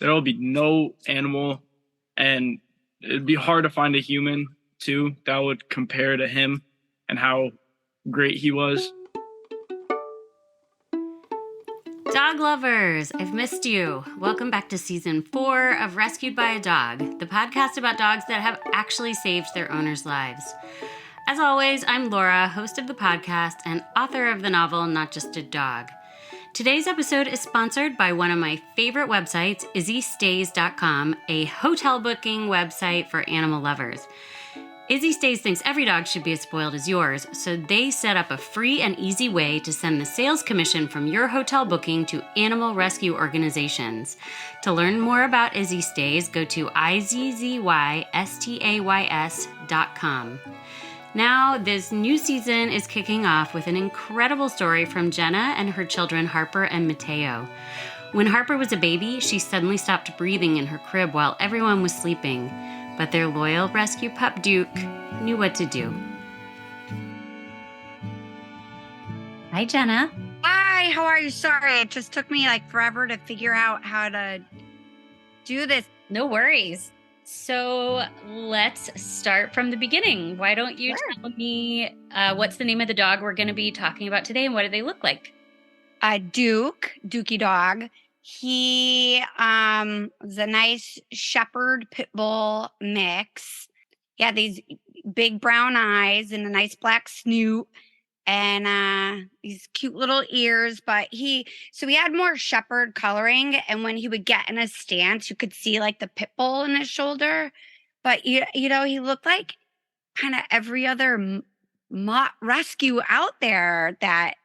there'll be no animal, and it'd be hard to find a human too that would compare to him and how great he was. Dog lovers, I've missed you. Welcome back to season 4 of Rescued by a Dog, the podcast about dogs that have actually saved their owners' lives. As always, I'm Laura, host of the podcast and author of the novel Not Just a Dog. Today's episode is sponsored by one of my favorite websites, izzystays.com, a hotel booking website for animal lovers. Izzy Stays thinks every dog should be as spoiled as yours, so they set up a free and easy way to send the sales commission from your hotel booking to animal rescue organizations. To learn more about Izzy Stays, go to izzystays.com. Now, this new season is kicking off with an incredible story from Jenna and her children Harper and Mateo. When Harper was a baby, she suddenly stopped breathing in her crib while everyone was sleeping. But their loyal rescue pup, Duke, knew what to do. Hi, Jenna. Hi, how are you? Sorry, it just took me forever to figure out how to do this. No worries. So let's start from the beginning. Why don't you tell me what's the name of the dog we're going to be talking about today and what do they look like? Dookie dog. He was a nice shepherd pit bull mix. He had these big brown eyes and a nice black snoot and these cute little ears. But he had more shepherd coloring, and when he would get in a stance, you could see the pit bull in his shoulder. But you know, he looked like kind of every other rescue out there that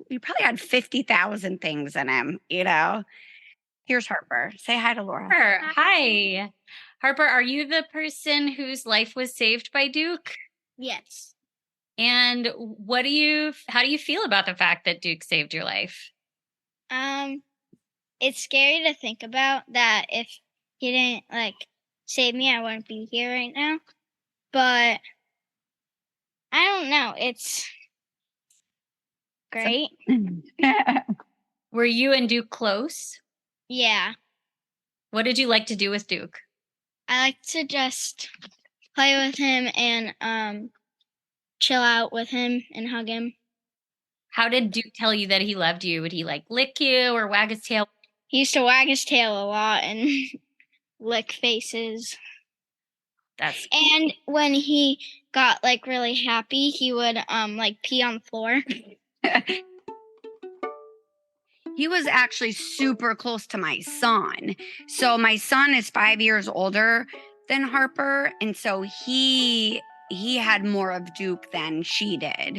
he probably had 50,000 things in him, you know. Here's Harper. Say hi to Laura. Harper. Hi. Harper, are you the person whose life was saved by Duke? Yes. And how do you feel about the fact that Duke saved your life? It's scary to think about that if he didn't save me, I wouldn't be here right now. But I don't know. It's great. Were you and Duke close? Yeah. What did you like to do with Duke? I like to just play with him and chill out with him and hug him. How did Duke tell you that he loved you? Would he lick you or wag his tail? He used to wag his tail a lot and lick faces. And when he got really happy, he would pee on the floor. He was actually super close to my son. So my son is 5 years older than Harper, and so he had more of Duke than she did.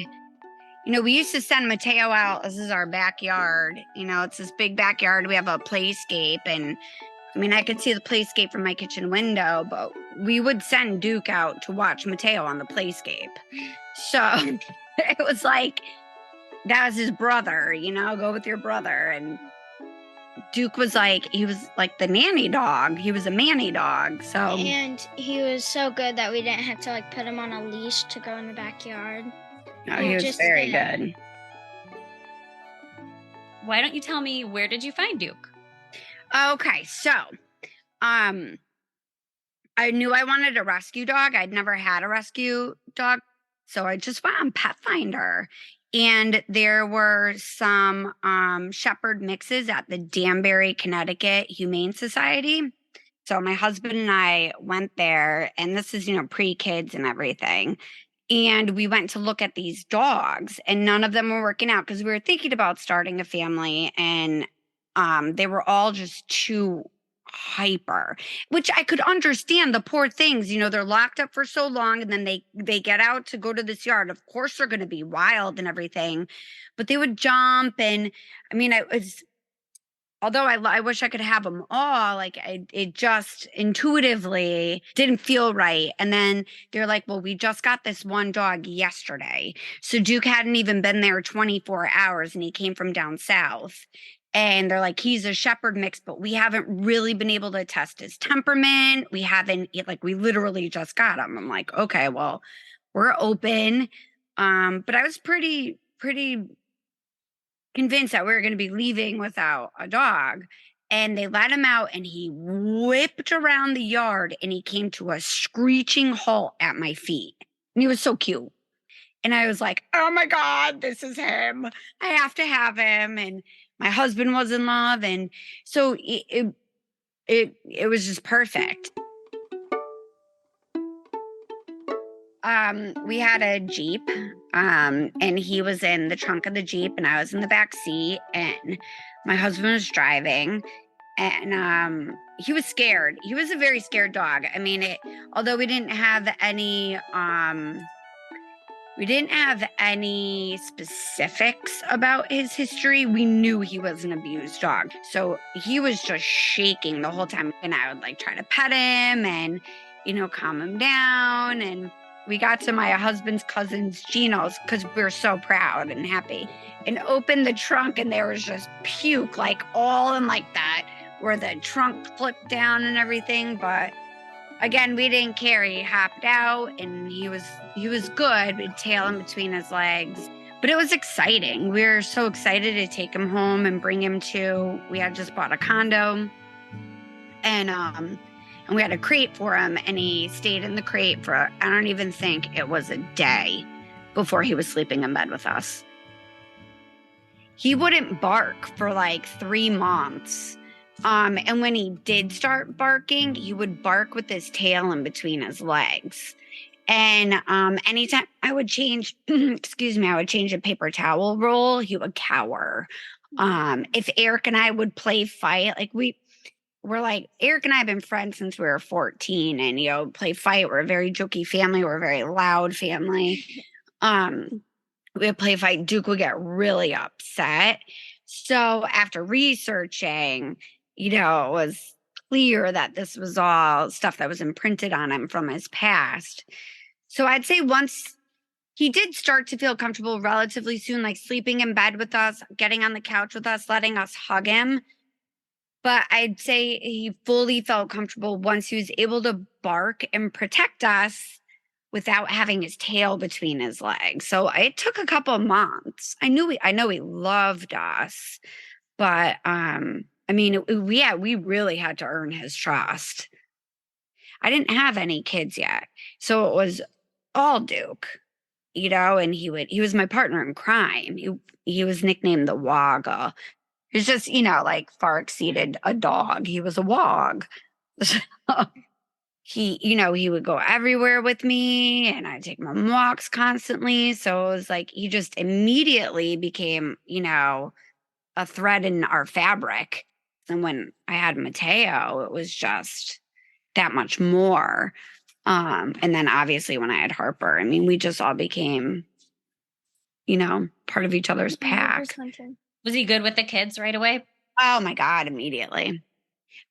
You know, we used to send Mateo out. This is our backyard. You know, it's this big backyard. We have a playscape, and I mean, I could see the playscape from my kitchen window, but we would send Duke out to watch Mateo on the playscape. So it was that was his brother, you know, go with your brother. And Duke was he was the nanny dog. He was a manny dog. So and he was so good that we didn't have to put him on a leash to go in the backyard. No, he was very good. Why don't you tell me, where did you find Duke? Okay, so I knew I wanted a rescue dog. I'd never had a rescue dog, so I just went on Pet Finder. And there were some shepherd mixes at the Danbury, Connecticut Humane Society. So my husband and I went there, and this is, pre-kids and everything. And we went to look at these dogs, and none of them were working out because we were thinking about starting a family, and they were all just too hyper, which I could understand. The poor things, they're locked up for so long, and then they get out to go to this yard. Of course they're going to be wild and everything, but they would jump. And I mean, although I wish I could have them all, it just intuitively didn't feel right. And then they're well, we just got this one dog yesterday. So Duke hadn't even been there 24 hours, and he came from down south. And they're he's a shepherd mix, but we haven't really been able to test his temperament. We haven't, we literally just got him. I'm okay, well, we're open. But I was pretty convinced that we were going to be leaving without a dog. And they let him out, and he whipped around the yard, and he came to a screeching halt at my feet. And he was so cute. And I was like, oh my God, this is him. I have to have him. And my husband was in love. And so it was just perfect. We had a Jeep, and he was in the trunk of the Jeep, and I was in the back seat, and my husband was driving, and he was scared. He was a very scared dog. I mean, although we didn't have any specifics about his history, we knew he was an abused dog. So he was just shaking the whole time, and I would like try to pet him and, calm him down. And we got to my husband's cousin's Gino's because we were so proud and happy, and opened the trunk, and there was just puke, like all in like that, where the trunk flipped down and everything. But again, we didn't care. He hopped out, and he was good with tail in between his legs. But it was exciting. We were so excited to take him home and bring him we had just bought a condo, and we had a crate for him, and he stayed in the crate for, I don't even think it was a day before he was sleeping in bed with us. He wouldn't bark for like 3 months. And when he did start barking, he would bark with his tail in between his legs. And anytime I would change, I would change a paper towel roll, he would cower. If Eric and I would play fight, like we're like, Eric and I have been friends since we were 14, and, play fight. We're a very jokey family. We're a very loud family. We would play fight. Duke would get really upset. So after researching, it was clear that this was all stuff that was imprinted on him from his past. So I'd say once he did start to feel comfortable relatively soon, like sleeping in bed with us, getting on the couch with us, letting us hug him. But I'd say he fully felt comfortable once he was able to bark and protect us without having his tail between his legs. So it took a couple of months. I know he loved us, but we really had to earn his trust. I didn't have any kids yet, so it was all Duke, and he was my partner in crime. He was nicknamed the Wogga. It was just, like far exceeded a dog. He was a wog. He would go everywhere with me, and I'd take him on walks constantly. So it was like he just immediately became, a thread in our fabric. And when I had Mateo, it was just that much more. And then obviously when I had Harper, we just all became, part of each other's pack. Was he good with the kids right away? Oh my God, immediately.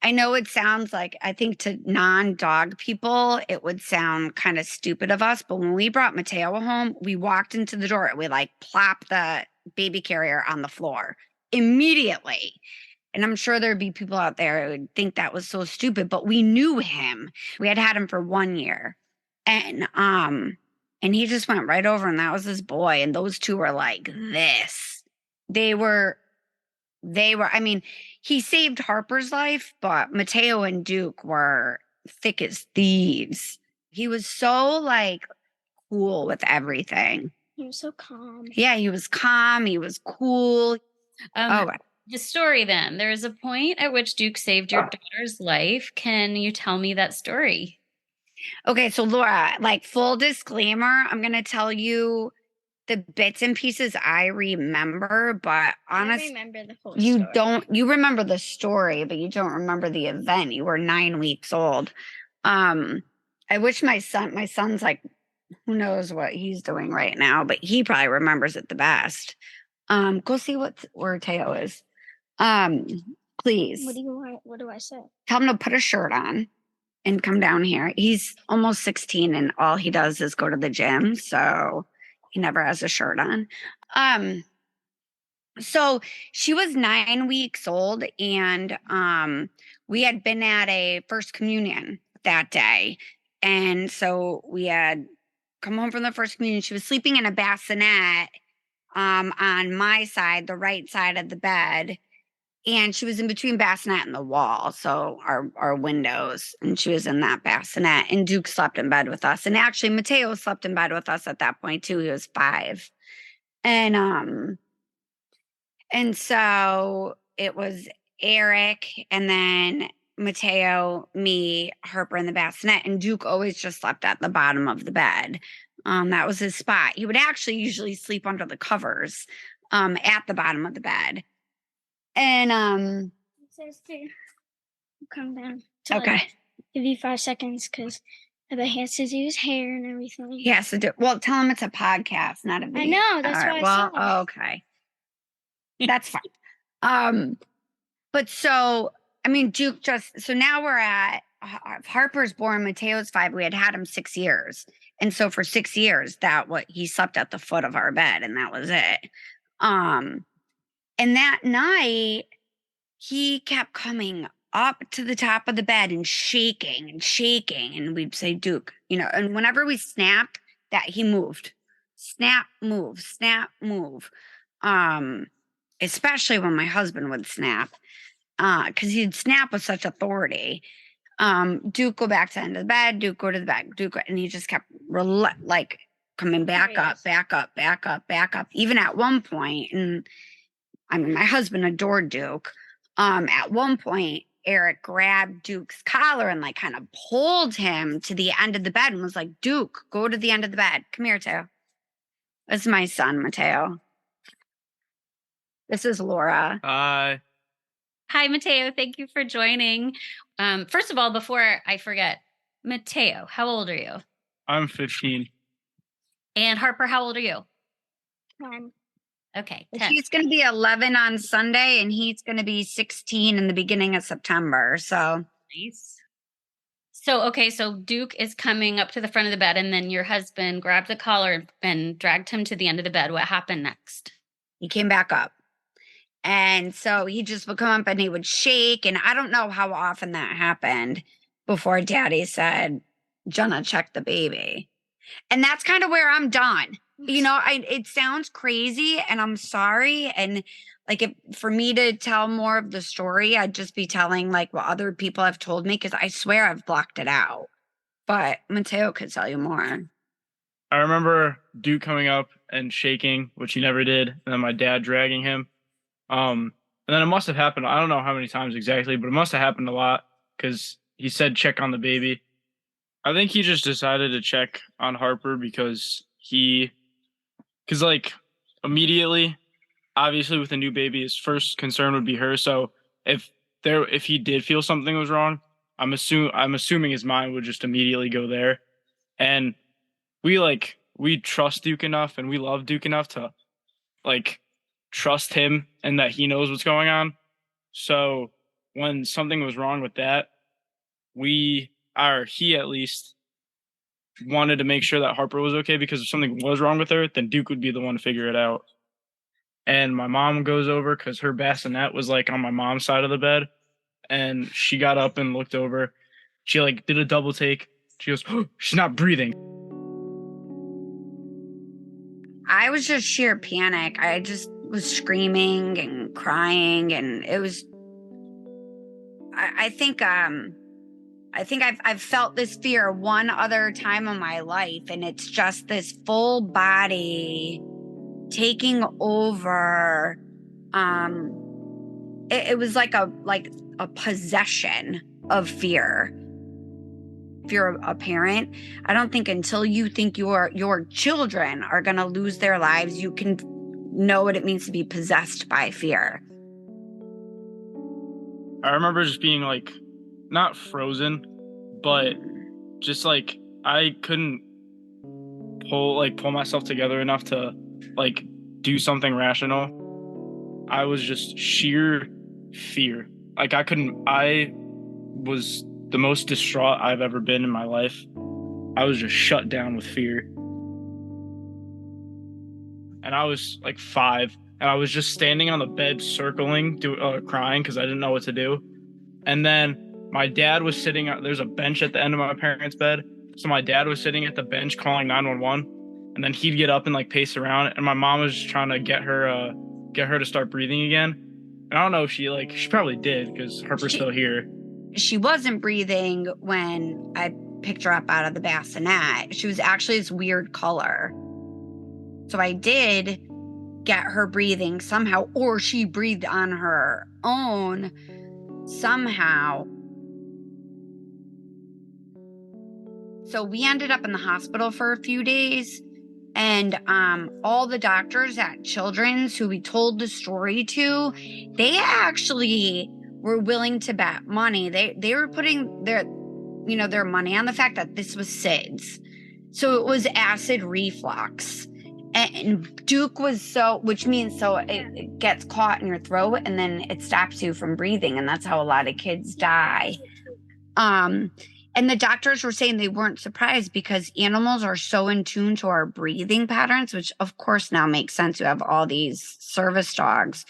I know it sounds like, I think to non-dog people, it would sound kind of stupid of us. But when we brought Mateo home, we walked into the door and we like plopped the baby carrier on the floor immediately. And I'm sure there'd be people out there who would think that was so stupid, but we knew him. We had him for 1 year. And he just went right over, and that was his boy. And those two were like this. They were, he saved Harper's life, but Mateo and Duke were thick as thieves. He was so like cool with everything. He was so calm. Yeah, he was calm. He was cool. The story then. There is a point at which Duke saved your daughter's life. Can you tell me that story? Okay, so Laura, like full disclaimer, I'm going to tell you the bits and pieces I remember, but honestly, I remember the whole story. You remember the story, but you don't remember the event. You were 9 weeks old. I wish my son's like, who knows what he's doing right now, but he probably remembers it the best. Go see where Teo is. Please. What do you want? What do I say? Tell him to put a shirt on and come down here. He's almost 16, and all he does is go to the gym. So he never has a shirt on. So she was 9 weeks old, and we had been at a first communion that day. And so we had come home from the first communion. She was sleeping in a bassinet on my side, the right side of the bed. and she was in between bassinet and the wall, so our windows, and she was in that bassinet, and Duke slept in bed with us. And actually Mateo slept in bed with us at that point too. He was 5. And so it was Eric, and then Mateo, me, Harper in the bassinet, and Duke always just slept at the bottom of the bed. That was his spot. He would actually usually sleep under the covers at the bottom of the bed. And It says to come down. To okay. Like, give you 5 seconds because he has to do his hair and everything. He has to do. Well, tell him it's a podcast, not a video. I know. That's why I said. Okay. That's fine. But so, I mean, Duke so now we're at, Harper's born, Mateo's 5. We had him 6 years. And so for 6 years, he slept at the foot of our bed, and that was it. And that night, he kept coming up to the top of the bed and shaking and shaking. And we'd say, Duke, and whenever we snapped, that he moved. Snap, move, snap, move. Especially when my husband would snap, because he'd snap with such authority. Duke, go back to the end of the bed. Duke, go to the bed. Duke, and he just kept coming back up, back up, back up, back up. Even at one point, and I mean, my husband adored Duke. At one point, Eric grabbed Duke's collar and kind of pulled him to the end of the bed and was like, Duke, go to the end of the bed. Come here, Teo. This is my son, Mateo. This is Laura. Hi. Hi, Mateo. Thank you for joining. First of all, before I forget, Mateo, how old are you? I'm 15. And Harper, how old are you? 10. Okay, 10. She's going to be 11 on Sunday, and he's going to be 16 in the beginning of September. So nice. So Duke is coming up to the front of the bed, and then your husband grabbed the collar and dragged him to the end of the bed. What happened next? He came back up. And so he just would come up and he would shake. And I don't know how often that happened before Daddy said, Jenna, check the baby. And that's kind of where I'm done. It sounds crazy, and I'm sorry. And for me to tell more of the story, I'd just be telling what other people have told me, because I swear I've blocked it out. But Mateo could tell you more. I remember Duke coming up and shaking, which he never did, and then my dad dragging him. And then it must have happened, I don't know how many times exactly, but it must have happened a lot, because he said check on the baby. I think he just decided to check on Harper because immediately, obviously with a new baby, his first concern would be her. So if he did feel something was wrong, I'm assuming his mind would just immediately go there. And we trust Duke enough, and we love Duke enough to trust him and that he knows what's going on. So when something was wrong with that, he at least wanted to make sure that Harper was okay, because if something was wrong with her, then Duke would be the one to figure it out. And my mom goes over, because her bassinet was on my mom's side of the bed, and she got up and looked over. She did a double take. She goes, oh, she's not breathing. I was just sheer panic. I just was screaming and crying, and it was, I think I've felt this fear one other time in my life, and it's just this full body taking over. It was like a possession of fear. If you're a parent, I don't think until you think your children are going to lose their lives, you can know what it means to be possessed by fear. I remember just being not frozen, but just I couldn't pull myself together enough to do something rational. I was just sheer fear. I was the most distraught I've ever been in my life. I was just shut down with fear. And I was 5, and I was just standing on the bed circling, crying because I didn't know what to do. And then my dad was sitting, there's a bench at the end of my parents' bed. So my dad was sitting at the bench calling 911, and then he'd get up and pace around. And my mom was just trying to get her to start breathing again. And I don't know if she probably did because Harper's still here. She wasn't breathing when I picked her up out of the bassinet. She was actually this weird color. So I did get her breathing somehow, or she breathed on her own somehow. So we ended up in the hospital for a few days, and all the doctors at Children's who we told the story to, they actually were willing to bet money. They were putting their money on the fact that this was SIDS. So it was acid reflux. And Duke was which means it gets caught in your throat and then it stops you from breathing. And that's how a lot of kids die. And the doctors were saying they weren't surprised because animals are so in tune to our breathing patterns, which of course now makes sense. You have all these service dogs.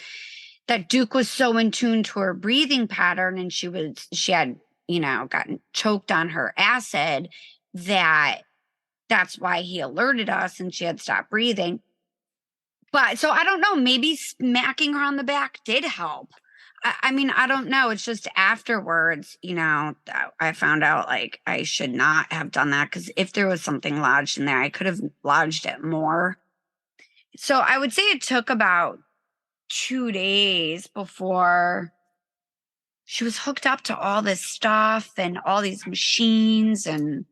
That Duke was so in tune to her breathing pattern, and she had, gotten choked on her acid, that's why he alerted us and she had stopped breathing. But so I don't know, maybe smacking her on the back did help. I mean, I don't know. It's just afterwards, I found out I should not have done that, because if there was something lodged in there, I could have lodged it more. So I would say it took about 2 days before she was hooked up to all this stuff and all these machines and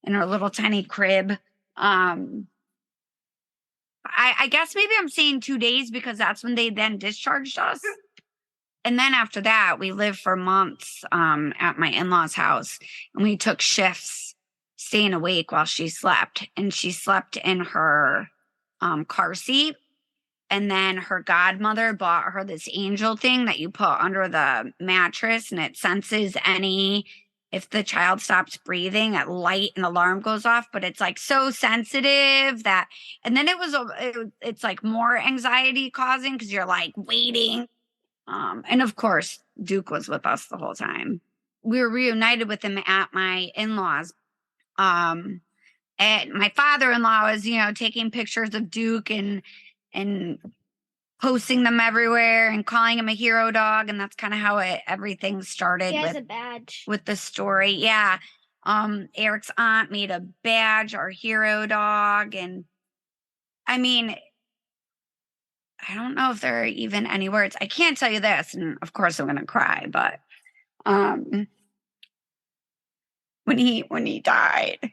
in her little tiny crib. I guess maybe I'm saying 2 days because that's when they then discharged us. And then after that, we lived for months at my in-laws' house, and we took shifts staying awake while she slept. And she slept in her car seat. And then her godmother bought her this angel thing that you put under the mattress, and it senses if the child stops breathing, a light and alarm goes off, but it's so sensitive and then it's more anxiety causing because you're waiting. And of course, Duke was with us the whole time. We were reunited with him at my in-laws. And my father-in-law was, taking pictures of Duke and posting them everywhere and calling him a hero dog. And that's kind of how everything started. He has a badge with the story. Yeah. Eric's aunt made a badge, our hero dog. And I mean, I don't know if there are even any words. I can't tell you this, and of course I'm going to cry, but when he died,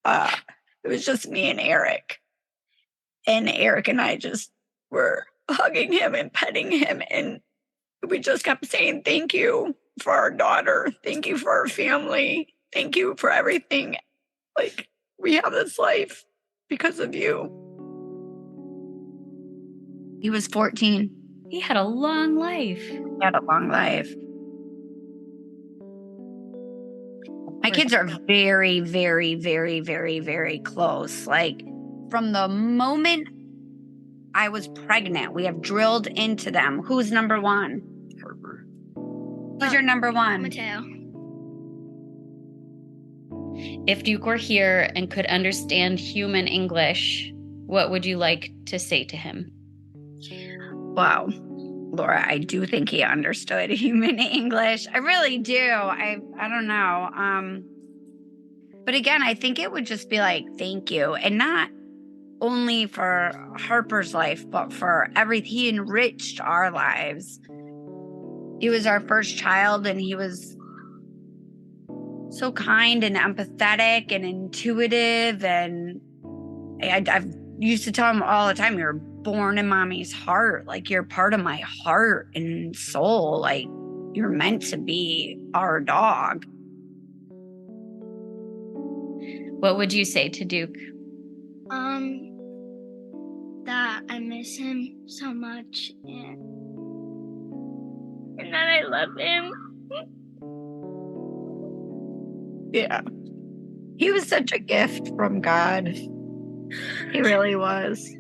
it was just me and Eric. And Eric and I just were hugging him and petting him, and we just kept saying thank you for our daughter. Thank you for our family. Thank you for everything. We have this life because of you. He was 14. He had a long life. My kids are very, very, very, very, very close. From the moment I was pregnant, we have drilled into them. Who's number one? Harper. Who's your number one? Mateo. If Duke were here and could understand human English, what would you like to say to him? Wow, Laura, I do think he understood human English. I really do. I don't know. But again, I think it would just be thank you. And not only for Harper's life, but for everything. He enriched our lives. He was our first child, and he was so kind and empathetic and intuitive. And I've used to tell him all the time, you're born in mommy's heart. You're part of my heart and soul. You're meant to be our dog. What would you say to Duke? That I miss him so much and that I love him. Yeah. He was such a gift from God. He really was.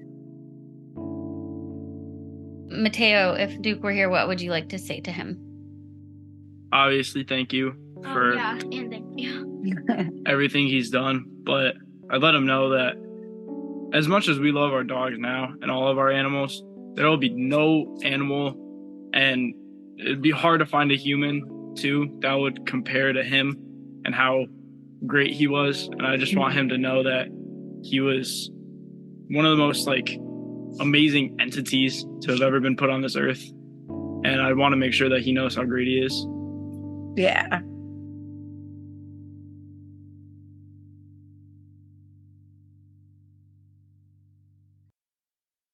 Mateo, if Duke were here, what would you like to say to him? Obviously, thank you for and thank you. everything he's done. But I let him know that as much as we love our dogs now and all of our animals, there will be no animal and it'd be hard to find a human too that would compare to him and how great he was. And I just want him to know that he was one of the most like amazing entities to have ever been put on this earth. And I want to make sure that he knows how great he is. Yeah.